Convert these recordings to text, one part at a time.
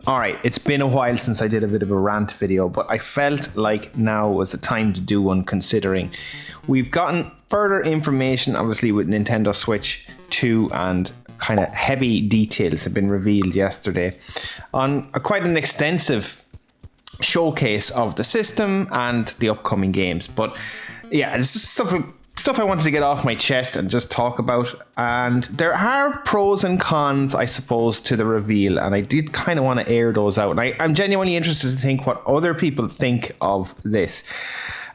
All right, it's been a while since I did a bit of a rant video, but I felt like now was the time to do one, considering we've gotten further information, obviously, with Nintendo Switch 2, and kind of heavy details have been revealed yesterday on quite an extensive showcase of the system and the upcoming games. But yeah, it's just stuff I wanted to get off my chest and just talk about. And there are pros and cons, I suppose, to the reveal, and I did kind of want to air those out. And I'm genuinely interested to think what other people think of this.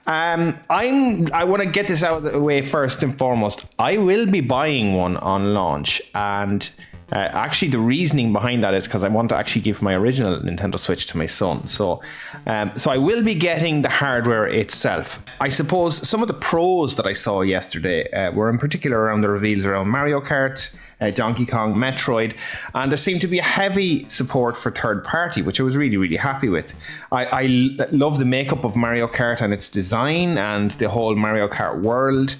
I want to get this out of the way first and foremost. I will be buying one on launch, and actually the reasoning behind that is because I want to actually give my original Nintendo Switch to my son. So I will be getting the hardware itself. I suppose some of the pros that I saw yesterday were in particular around the reveals around Mario Kart, Donkey Kong, Metroid, and there seemed to be a heavy support for third party, which I was really, really happy with. I love the makeup of Mario Kart and its design and the whole Mario Kart world.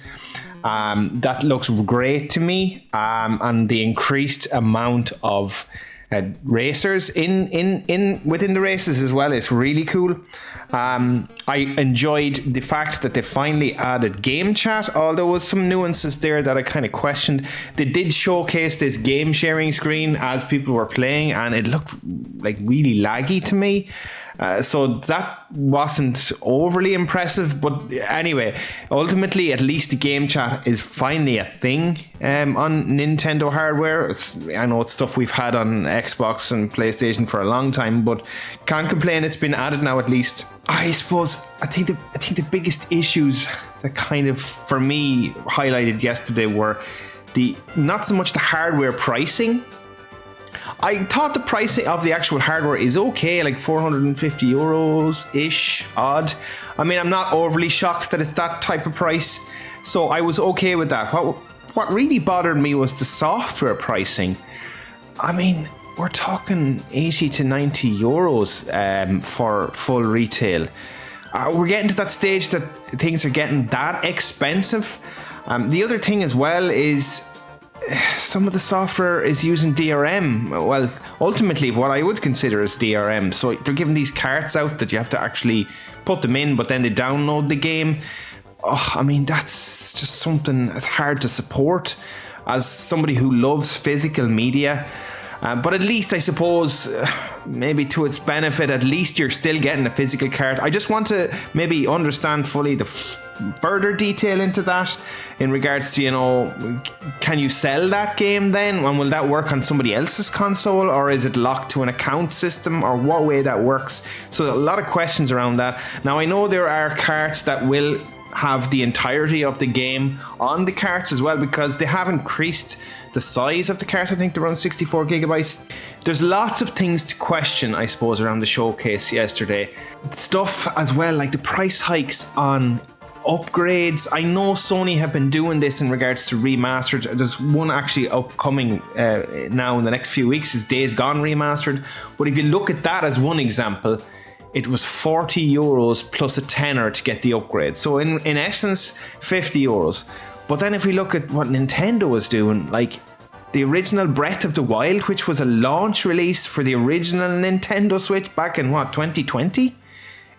That looks great to me, and the increased amount of racers in within the races as well is really cool. I enjoyed the fact that they finally added game chat, although there was some nuances there that I kind of questioned. They did showcase this game sharing screen as people were playing, and it looked like really laggy to me. So that wasn't overly impressive, but anyway, ultimately, at least the game chat is finally a thing on Nintendo hardware. I know it's stuff we've had on Xbox and PlayStation for a long time, but can't complain. It's been added now at least. I suppose I think the biggest issues that kind of for me highlighted yesterday were not so much the hardware pricing. I thought the pricing of the actual hardware is okay, like 450 euros ish odd. I mean, I'm not overly shocked that it's that type of price, so I was okay with that. What really bothered me was the software pricing. I mean, we're talking 80 to 90 euros for full retail. We're getting to that stage that things are getting that expensive. The other thing as well is some of the software is using DRM. Well, ultimately what I would consider is DRM. So they're giving these carts out that you have to actually put them in, but then they download the game. Oh, I mean, that's just something that's hard to support as somebody who loves physical media. But at least I suppose, maybe to its benefit, at least you're still getting a physical card. I just want to maybe understand fully the further detail into that in regards to, can you sell that game then? And will that work on somebody else's console, or is it locked to an account system, or what way that works? So a lot of questions around that. Now I know there are carts that will have the entirety of the game on the carts as well, because they have increased the size of the carts. I think they're around 64 gigabytes. There's lots of things to question, I suppose, around the showcase yesterday. Stuff as well, like the price hikes on upgrades. I know Sony have been doing this in regards to remastered. There's one actually upcoming now in the next few weeks, is Days Gone remastered. But if you look at that as one example, it was 40 euros plus a tenner to get the upgrade. So in essence, 50 euros. But then if we look at what Nintendo was doing, like the original Breath of the Wild, which was a launch release for the original Nintendo Switch back in 2020,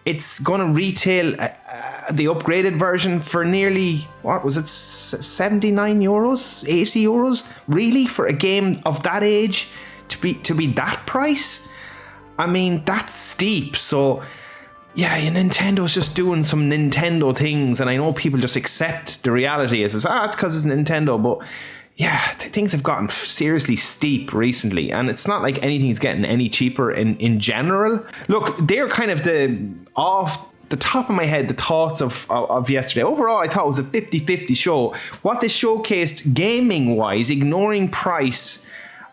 it's going to retail the upgraded version for nearly, 79 euros, 80 euros, really, for a game of that age to be that price? I mean, that's steep. So yeah, Nintendo's just doing some Nintendo things, and I know people just accept the reality as it's because it's Nintendo, but yeah, things have gotten seriously steep recently, and it's not like anything's getting any cheaper in general. Look, they're kind of off the top of my head, the thoughts of yesterday. Overall, I thought it was a 50-50 show. What they showcased gaming-wise, ignoring price,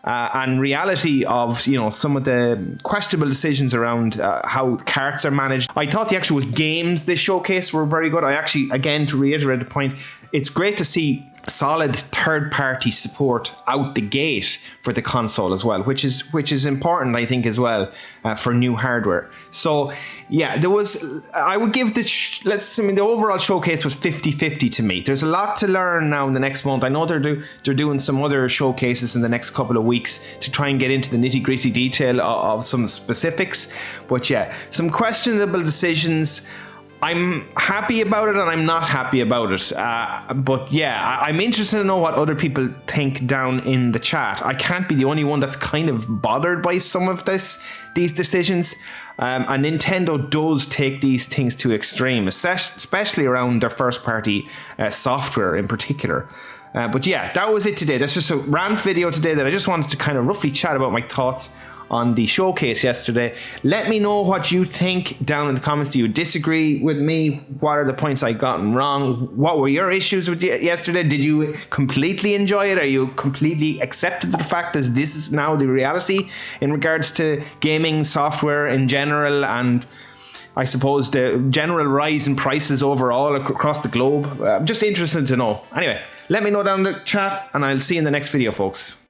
and reality of some of the questionable decisions around how carts are managed. I thought the actual games they showcased were very good. I actually, again, to reiterate the point, it's great to see solid third-party support out the gate for the console as well, which is important, I think, as well, for new hardware. So yeah, I would give the overall showcase was 50-50 to me. There's a lot to learn now in the next month. I know they're doing some other showcases in the next couple of weeks to try and get into the nitty-gritty detail of some specifics, but yeah, some questionable decisions. I'm happy about it and I'm not happy about it. But yeah, I'm interested to know what other people think down in the chat. I can't be the only one that's kind of bothered by some of these decisions. And Nintendo does take these things to extreme, especially around their first party software in particular. But yeah, that was it today. That's just a rant video today that I just wanted to kind of roughly chat about my thoughts on the showcase yesterday. Let me know what you think down in the comments. Do you disagree with me? What are the points I gotten wrong? What were your issues with yesterday? Did you completely enjoy it? Are you completely accepted the fact that this is now the reality in regards to gaming software in general, and I suppose the general rise in prices overall across the globe? I'm just interested to know. Anyway, let me know down in the chat and I'll see you in the next video, folks.